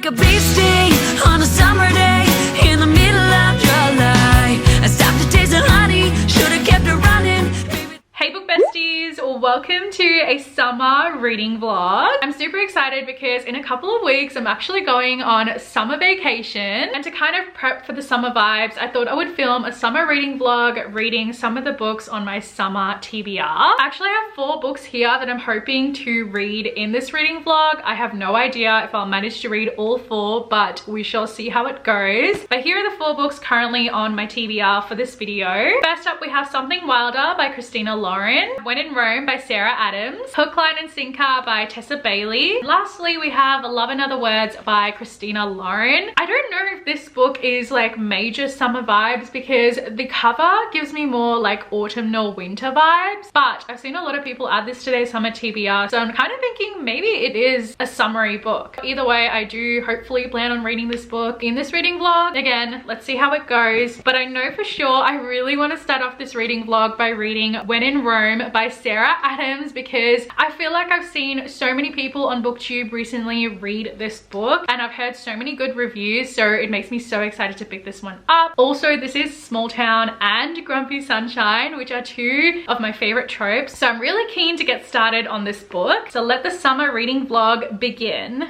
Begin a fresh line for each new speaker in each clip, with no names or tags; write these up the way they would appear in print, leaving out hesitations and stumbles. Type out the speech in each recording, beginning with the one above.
a bee sting on a summer day in the middle of July. I stopped to taste the honey, should have kept it running.
Hey book besties, welcome to a summer reading vlog. I'm super excited because in a couple of weeks I'm actually going on summer vacation, and to kind of prep for the summer vibes I thought I would film a summer reading vlog reading some of the books on my summer TBR. I actually have 4 books here that I'm hoping to read in this reading vlog. I have no idea if I'll manage to read all 4, but we shall see how it goes. But here are the 4 books currently on my TBR for this video. First up we have Something Wilder by Christina Lauren, When in Rome by Sarah Adams, Hook, Line and Sinker by Tessa Bailey. Lastly, we have Love and Other Words by Christina Lauren. I don't know if this book is like major summer vibes because the cover gives me more like autumnal winter vibes, but I've seen a lot of people add this to their summer TBR, so I'm kind of thinking maybe it is a summery book. Either way, I do hopefully plan on reading this book in this reading vlog. Again, let's see how it goes, but I know for sure I really want to start off this reading vlog by reading When in Rome by Sarah Adams, because I feel like I've seen so many people on BookTube recently read this book and I've heard so many good reviews, so it makes me so excited to pick this one up. Also, this is Small Town and Grumpy Sunshine, which are 2 of my favorite tropes, so I'm really keen to get started on this book. So let the summer reading vlog begin.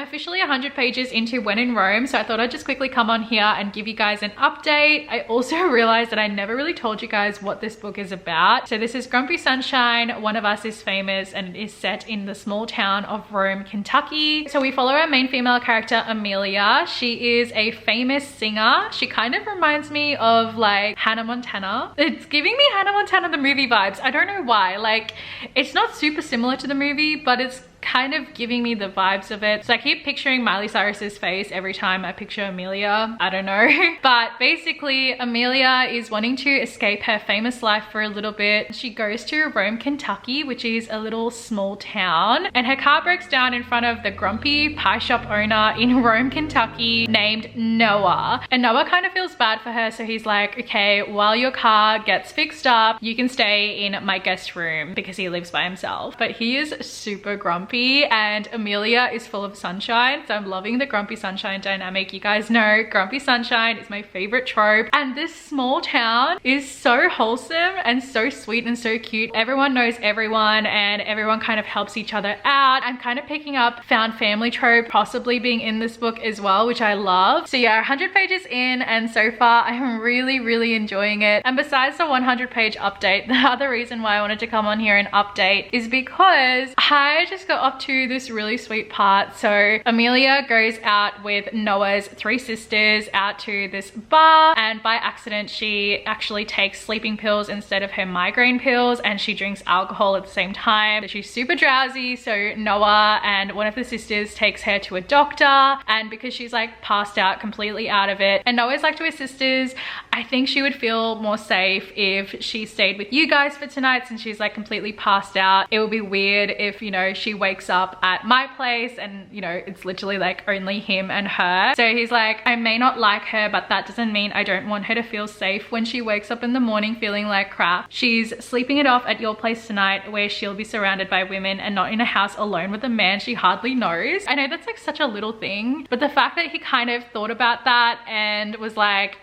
Officially 100 pages into When in Rome, so I thought I'd just quickly come on here and give you guys an update. I also realized that I never really told you guys what this book is about. So this is Grumpy Sunshine, One of Us is Famous, and it is set in the small town of Rome, Kentucky. So we follow our main female character, Amelia. She is a famous singer. She kind of reminds me of like Hannah Montana. It's giving me Hannah Montana the movie vibes. I don't know why. Like, it's not super similar to the movie, but it's kind of giving me the vibes of it. So I keep picturing Miley Cyrus's face every time I picture Amelia. I don't know. But basically Amelia is wanting to escape her famous life for a little bit. She goes to Rome, Kentucky, which is a little small town, and her car breaks down in front of the grumpy pie shop owner in Rome, Kentucky named Noah. And Noah kind of feels bad for her, so he's like, okay, while your car gets fixed up, you can stay in my guest room, because he lives by himself. But he is super grumpy and Amelia is full of sunshine, so I'm loving the Grumpy Sunshine dynamic. You guys know Grumpy Sunshine is my favorite trope, and this small town is so wholesome and so sweet and so cute. Everyone knows everyone and everyone kind of helps each other out. I'm kind of picking up found family trope possibly being in this book as well, which I love. So yeah, 100 pages in, and so far I'm really enjoying it. And besides the 100 page update, the other reason why I wanted to come on here and update is because I just got up to this really sweet part. So Amelia goes out with Noah's 3 sisters out to this bar, and by accident she actually takes sleeping pills instead of her migraine pills, and she drinks alcohol at the same time. She's super drowsy, so Noah and one of the sisters takes her to a doctor, and because she's like passed out, completely out of it, and Noah's like to her sisters, I think she would feel more safe if she stayed with you guys for tonight since she's like completely passed out. It would be weird if, you know, she wakes up at my place and, you know, it's literally like only him and her. So he's like, I may not like her, but that doesn't mean I don't want her to feel safe when she wakes up in the morning feeling like crap. She's sleeping it off at your place tonight, where she'll be surrounded by women and not in a house alone with a man she hardly knows. I know that's like such a little thing, but the fact that he kind of thought about that and was like,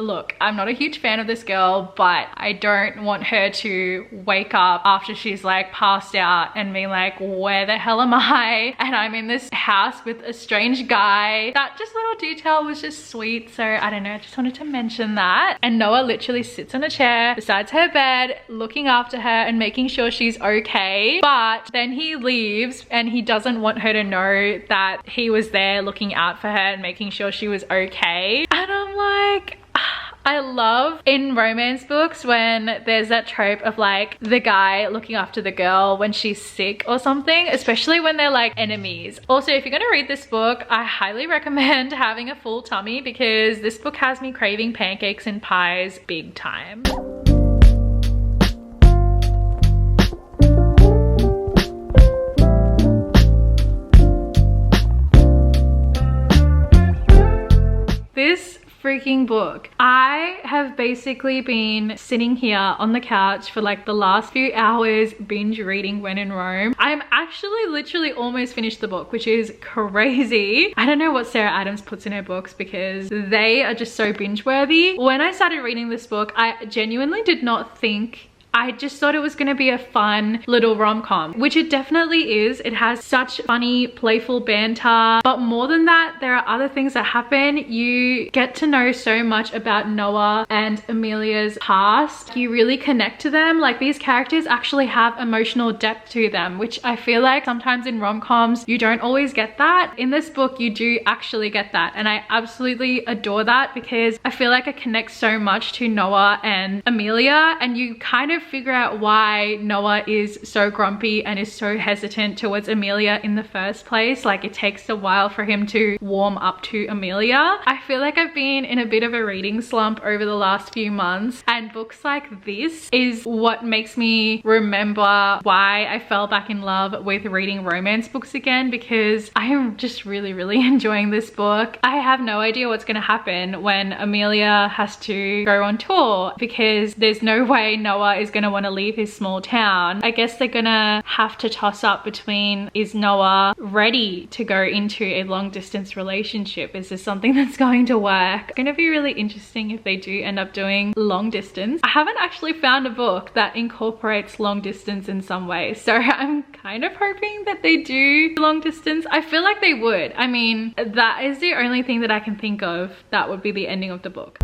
look, I'm not a huge fan of this girl, but I don't want her to wake up after she's like passed out and be like, where the hell am I? And I'm in this house with a strange guy. That just little detail was just sweet. So I don't know, I just wanted to mention that. And Noah literally sits on a chair beside her bed, looking after her and making sure she's okay. But then he leaves and he doesn't want her to know that he was there looking out for her and making sure she was okay. And I'm like, I love in romance books when there's that trope of like the guy looking after the girl when she's sick or something, especially when they're like enemies. Also, if you're gonna read this book, I highly recommend having a full tummy because this book has me craving pancakes and pies big time. freaking book. I have basically been sitting here on the couch for like the last few hours binge reading When in Rome. I'm actually literally almost finished the book, which is crazy. I don't know what Sarah Adams puts in her books because they are just so binge worthy. When I started reading this book, I genuinely did not think, I just thought it was going to be a fun little rom-com, which it definitely is. It has such funny, playful banter, but more than that, there are other things that happen. You get to know so much about Noah and Amelia's past. You really connect to them. Like, these characters actually have emotional depth to them, which I feel like sometimes in rom-coms, you don't always get that. In this book, you do actually get that, and I absolutely adore that because I feel like I connect so much to Noah and Amelia, and you kind of figure out why Noah is so grumpy and is so hesitant towards Amelia in the first place. Like, it takes a while for him to warm up to Amelia. I feel like I've been in a bit of a reading slump over the last few months, and books like this is what makes me remember why I fell back in love with reading romance books again, because I am just really enjoying this book. I have no idea what's going to happen when Amelia has to go on tour, because there's no way Noah is going to want to leave his small town. I guess they're gonna have to toss up between, is Noah ready to go into a long distance relationship? Is this something that's going to work? It's gonna be really interesting if they do end up doing long distance. I haven't actually found a book that incorporates long distance in some way, so I'm kind of hoping that they do long distance. I feel like they would. I mean, that is the only thing that I can think of that would be the ending of the book.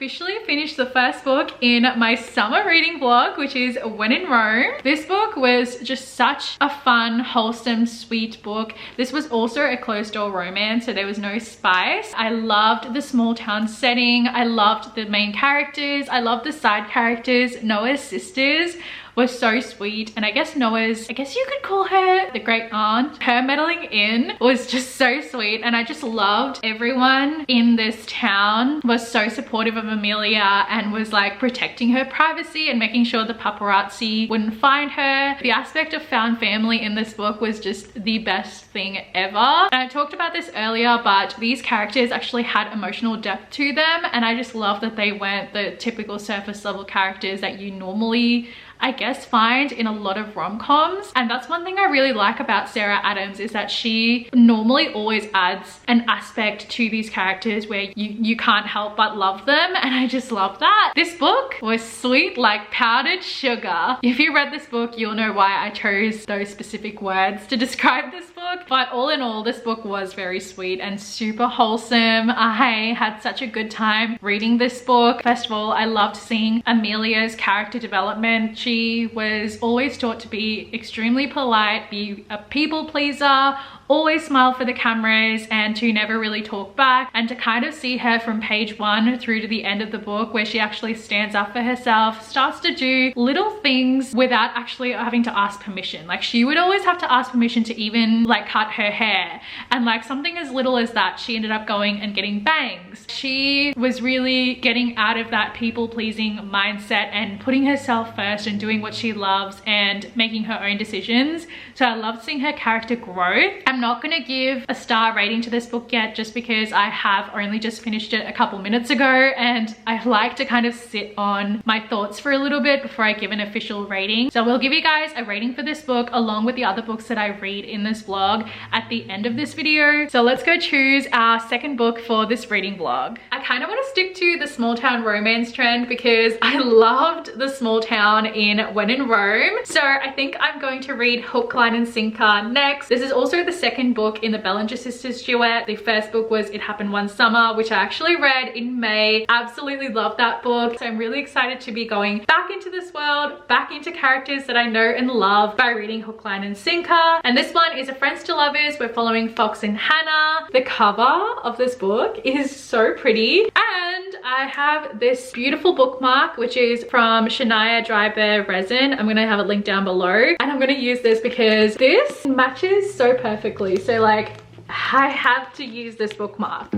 Officially finished the first book in my summer reading vlog, which is When in Rome. This book was just such a fun, wholesome, sweet book. This was also a closed door romance, so there was no spice. I loved the small town setting. I loved the main characters. I loved the side characters. Noah's sisters was so sweet, and I guess Noah's, I guess you could call her the great aunt. Her meddling in was just so sweet, and I just loved everyone in this town was so supportive of Amelia and was like protecting her privacy and making sure the paparazzi wouldn't find her. The aspect of found family in this book was just the best thing ever. And I talked about this earlier, but these characters actually had emotional depth to them, and I just love that they weren't the typical surface level characters that you normally, I guess, find in a lot of rom-coms. And that's one thing I really like about Sarah Adams, is that she normally always adds an aspect to these characters where you can't help but love them, and I just love that. This book was sweet like powdered sugar. If you read this book, you'll know why I chose those specific words to describe this book. But all in all, this book was very sweet and super wholesome. I had such a good time reading this book. First of all, I loved seeing Amelia's character development. She was always taught to be extremely polite, be a people pleaser, always smile for the cameras, and to never really talk back. And to kind of see her from page 1 through to the end of the book, where she actually stands up for herself, starts to do little things without actually having to ask permission. Like, she would always have to ask permission to even like cut her hair, and like something as little as that, she ended up going and getting bangs. She was really getting out of that people pleasing mindset and putting herself first and doing what she loves and making her own decisions. So I loved seeing her character growth. I'm not gonna give a star rating to this book yet, just because I have only just finished it a couple minutes ago, and I like to kind of sit on my thoughts for a little bit before I give an official rating. So we'll give you guys a rating for this book along with the other books that I read in this vlog at the end of this video. So let's go choose our second book for this reading vlog. I kind of want to stick to the small town romance trend because I loved the small town in When in Rome. So I think I'm going to read Hook, Line and Sinker next. This is also the second book in the Bellinger Sisters duet. The first book was It Happened One Summer, which I actually read in May. Absolutely loved that book. So I'm really excited to be going back into this world, back into characters that I know and love by reading Hook, Line and Sinker. And this one is A Friends to Lovers. We're following Fox and Hannah. The cover of this book is so pretty. And I have this beautiful bookmark, which is from Shania Drybar Resin. I'm gonna have it linked down below. And I'm gonna use this because this matches so perfectly. So like, I have to use this bookmark.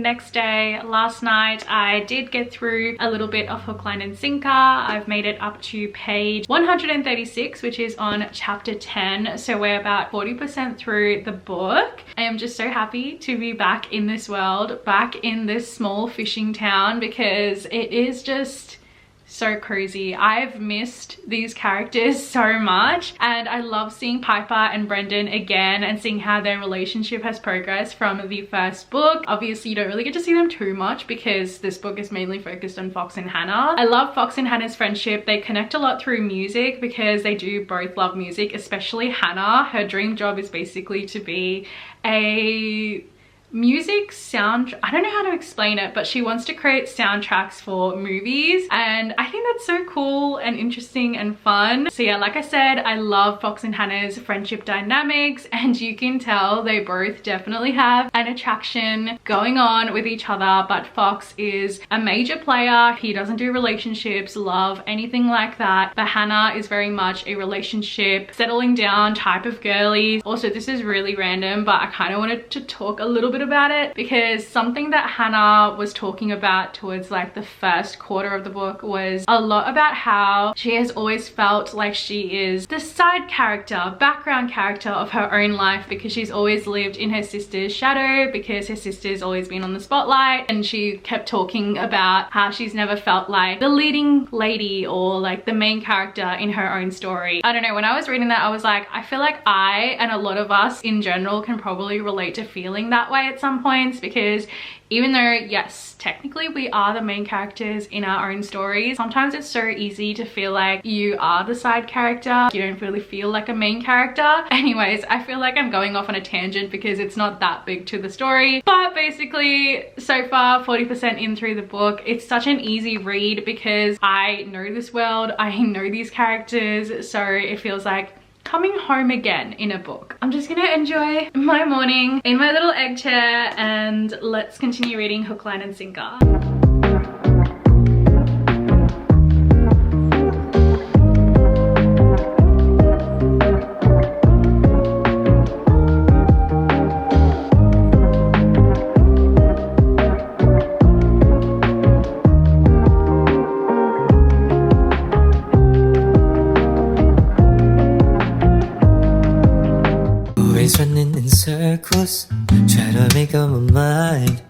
next day. Last night I did get through a little bit of Hook, Line and Sinker. I've made it up to page 136, which is on chapter 10, so we're about 40% through the book. I am just so happy to be back in this world, back in this small fishing town, because it is just so crazy. I've missed these characters so much, and I love seeing Piper and Brendan again and seeing how their relationship has progressed from the first book. Obviously you don't really get to see them too much because this book is mainly focused on Fox and Hannah. I love Fox and Hannah's friendship. They connect a lot through music because they do both love music, especially Hannah. Her dream job is basically to be a music sound, I don't know how to explain it, but she wants to create soundtracks for movies, and I think that's so cool and interesting and fun. So yeah, like I said, I love Fox and Hannah's friendship dynamics, and you can tell they both definitely have an attraction going on with each other, but Fox is a major player. He doesn't do relationships, love, anything like that, but Hannah is very much a relationship, settling down type of girly. Also, this is really random, but I kind of wanted to talk a little bit about it because something that Hannah was talking about towards like the first quarter of the book was a lot about how she has always felt like she is the side character, background character of her own life, because she's always lived in her sister's shadow, because her sister's always been on the spotlight, and she kept talking about how she's never felt like the leading lady or like the main character in her own story. I don't know, when I was reading that I was like, I feel like I and a lot of us in general can probably relate to feeling that way at some points, because even though yes, technically we are the main characters in our own stories, sometimes it's so easy to feel like you are the side character. You don't really feel like a main character. Anyways, I feel like I'm going off on a tangent because it's not that big to the story, but basically so far 40% in through the book, it's such an easy read because I know this world, I know these characters, so it feels like coming home again in a book. I'm just gonna enjoy my morning in my little egg chair and let's continue reading Hook, Line and Sinker.
Running in circles, try to make up my mind.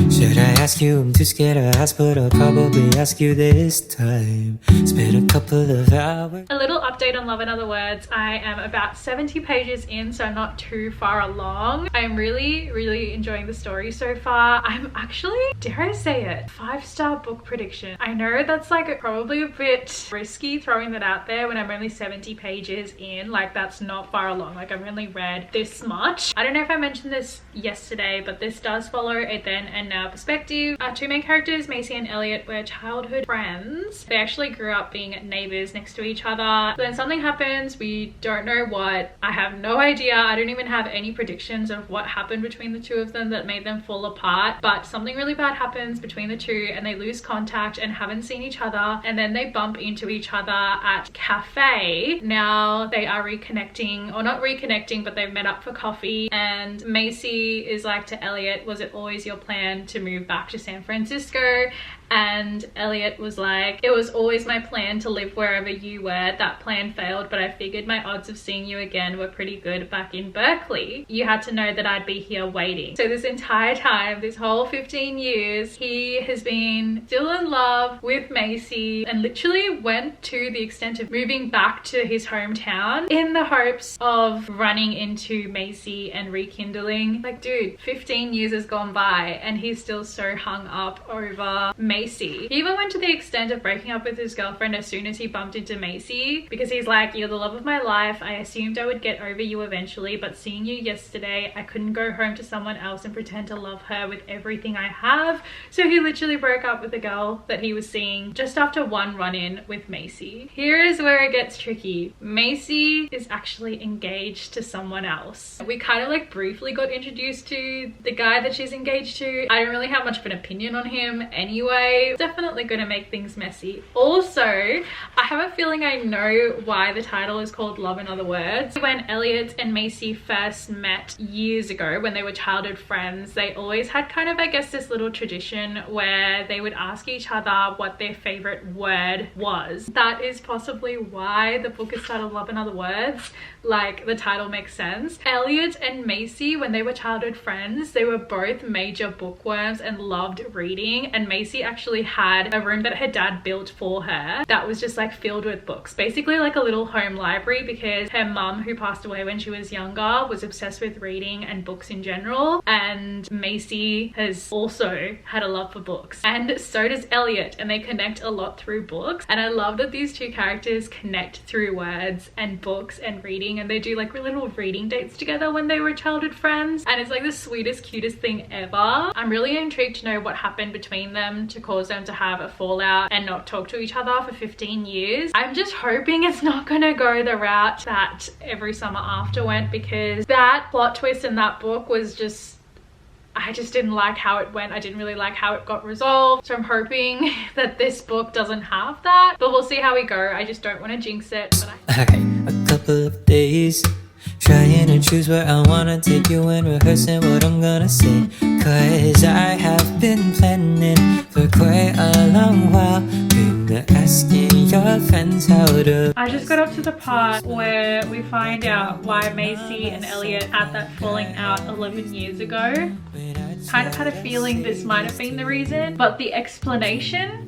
Should I ask you? I'm too scared to ask, but I'll probably ask you this time. It's been a couple of hours.
A little update on Love and Other Words. I am about 70 pages in, so I'm not too far along. I'm really enjoying the story so far. I'm actually, dare I say it, 5-star book prediction. I know that's like probably a bit risky throwing that out there when I'm only 70 pages in. Like that's not far along. Like I've only read this much. I don't know if I mentioned this yesterday, but this does follow a then and now perspective. Our two main characters, Macy and Elliot, were childhood friends. They actually grew up being neighbors next to each other. But then something happens, we don't know what. I have no idea. I don't even have any predictions of what happened between the two of them that made them fall apart, but something really bad happens between the two and they lose contact and haven't seen each other, and then they bump into each other at a cafe. Now they are reconnecting, or not reconnecting, but they've met up for coffee, and Macy is like to Elliot, was it always your plan to move back to San Francisco? And Elliot was like, it was always my plan to live wherever you were. That plan failed, but I figured my odds of seeing you again were pretty good back in Berkeley. You had to know that I'd be here waiting. So this entire time, this whole 15 years, he has been still in love with Macy and literally went to the extent of moving back to his hometown in the hopes of running into Macy and rekindling. Like, dude, 15 years has gone by and he's still so hung up over Macy. He even went to the extent of breaking up with his girlfriend as soon as he bumped into Macy, because he's like, you're the love of my life. I assumed I would get over you eventually, but seeing you yesterday, I couldn't go home to someone else and pretend to love her with everything I have. So he literally broke up with the girl that he was seeing just after one run-in with Macy. Here is where it gets tricky. Macy is actually engaged to someone else. We kind of like briefly got introduced to the guy that she's engaged to. I don't really have much of an opinion on him anyway. I definitely gonna make things messy. Also, I have a feeling I know why the title is called Love in Other Words. When Elliot and Macy first met years ago, when they were childhood friends, they always had kind of, I guess, this little tradition where they would ask each other what their favorite word was. That is possibly why the book is titled Love in Other Words. Like, the title makes sense. Elliot and Macy, when they were childhood friends, they were both major bookworms and loved reading, and Macy actually had a room that her dad built for her that was just like filled with books, basically like a little home library, because her mum, who passed away when she was younger, was obsessed with reading and books in general, and Macy has also had a love for books, and so does Elliot, and they connect a lot through books. And I love that these two characters connect through words and books and reading, and they do like little reading dates together when they were childhood friends, and it's like the sweetest, cutest thing ever. I'm really intrigued to know what happened between them to cause them to have a fallout and not talk to each other for 15 years. I'm just hoping it's not gonna go the route that Every Summer After went, because that plot twist in that book was just, I just didn't like how it went. I didn't really like how it got resolved. So I'm hoping that this book doesn't have that, but we'll see how we go. I just don't want to jinx it. But
Alright, a couple of days trying to choose where I wanna take you and rehearsing what I'm gonna say. Cause I have been planning for quite a long while. Been asking your friends how to.
I just got up to the part where we find out why Macy and Elliot had that falling out 11 years ago. Kind of had a feeling this might have been the reason, but the explanation,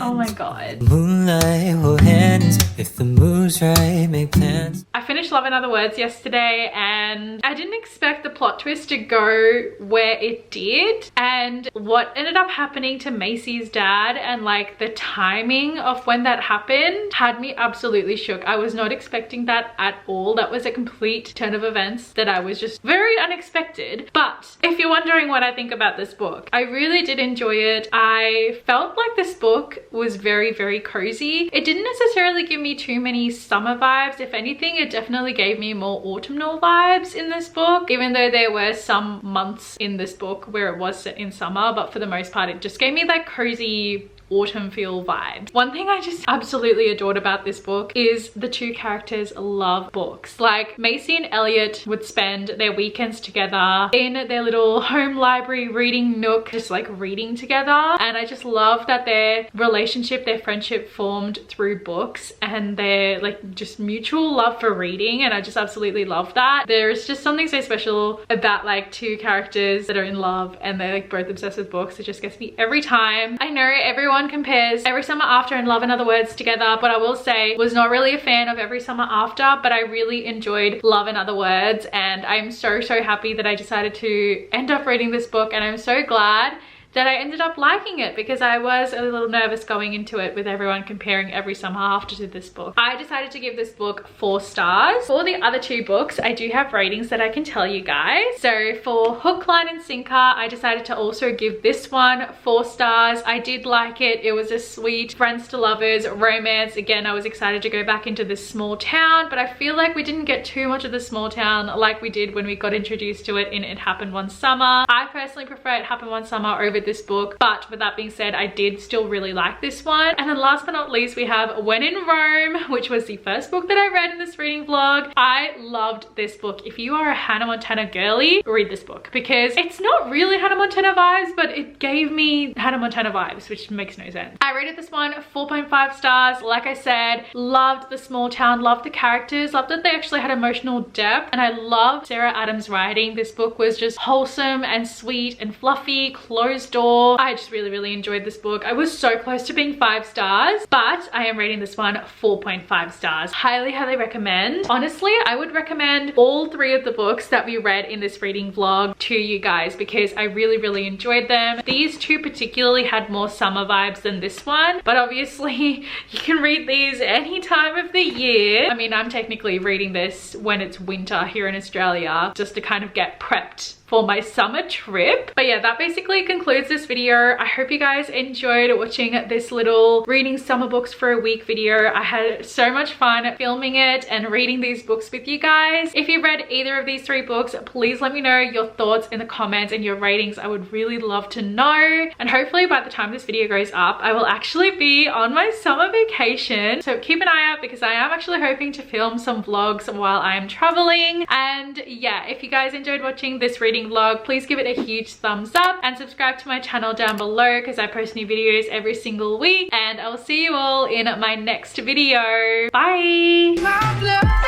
oh my god.
Moonlight hold hands, if the mood's right, make plans.
I finished Love in Other Words yesterday, and I didn't expect the plot twist to go where it did, and what ended up happening to Macy's dad and like the timing of when that happened had me absolutely shook. I was not expecting that at all. That was a complete turn of events that I was just very unexpected. But if you're wondering what I think about this book, I really did enjoy it. I felt like this book was very, very cozy. It didn't necessarily give me too many summer vibes. If anything, it definitely gave me more autumnal vibes in this book, even though there were some months in this book where it was set in summer, but for the most part it just gave me that cozy autumn feel vibe. One thing I just absolutely adored about this book is the two characters love books. Like, Macy and Elliot would spend their weekends together in their little home library reading nook, just like reading together, and I just love that their relationship, their friendship formed through books and their like just mutual love for reading, and I just absolutely love that. There's just something so special about like two characters that are in love and they're like both obsessed with books. It just gets me every time. I know everyone compares Every Summer After and Love in Other Words together, but I will say was not really a fan of Every Summer After, but I really enjoyed Love in Other Words, and I'm so happy that I decided to end up reading this book, and I'm so glad that I ended up liking it, because I was a little nervous going into it with everyone comparing Every Summer After to this book. I decided to give this book 4 stars. For the other 2 books, I do have ratings that I can tell you guys. So for Hook, Line and Sinker, I decided to also give this one 4 stars. I did like it. It was a sweet friends to lovers romance. Again, I was excited to go back into this small town, but I feel like we didn't get too much of the small town like we did when we got introduced to it in It Happened One Summer. I personally prefer It Happened One Summer over this book, but with that being said, I did still really like this one. And then last but not least, we have When in Rome, which was the first book that I read in this reading vlog. I loved this book. If you are a Hannah Montana girly, read this book, because it's not really Hannah Montana vibes, but it gave me Hannah Montana vibes, which makes no sense. I rated this one 4.5 stars. Like I said, loved the small town, loved the characters, loved that they actually had emotional depth, and I loved Sarah Adams' writing. This book was just wholesome and sweet and fluffy, closed door. I just really enjoyed this book. I was so close to being 5 stars, but I am rating this one 4.5 stars. Highly recommend. Honestly, I would recommend all 3 of the books that we read in this reading vlog to you guys, because I really enjoyed them. These 2 particularly had more summer vibes than this one, but obviously you can read these any time of the year. I mean, I'm technically reading this when it's winter here in Australia, just to kind of get prepped for my summer trip. But yeah, that basically concludes this video. I hope you guys enjoyed watching this little reading summer books for a week video. I had so much fun filming it and reading these books with you guys. If you read either of these 3 books, please let me know your thoughts in the comments and your ratings. I would really love to know. And hopefully by the time this video goes up, I will actually be on my summer vacation. So keep an eye out because I am actually hoping to film some vlogs while I am traveling. And yeah, if you guys enjoyed watching this reading vlog, please give it a huge thumbs up and subscribe to my channel down below because I post new videos every single week. And I will see you all in my next video. Bye!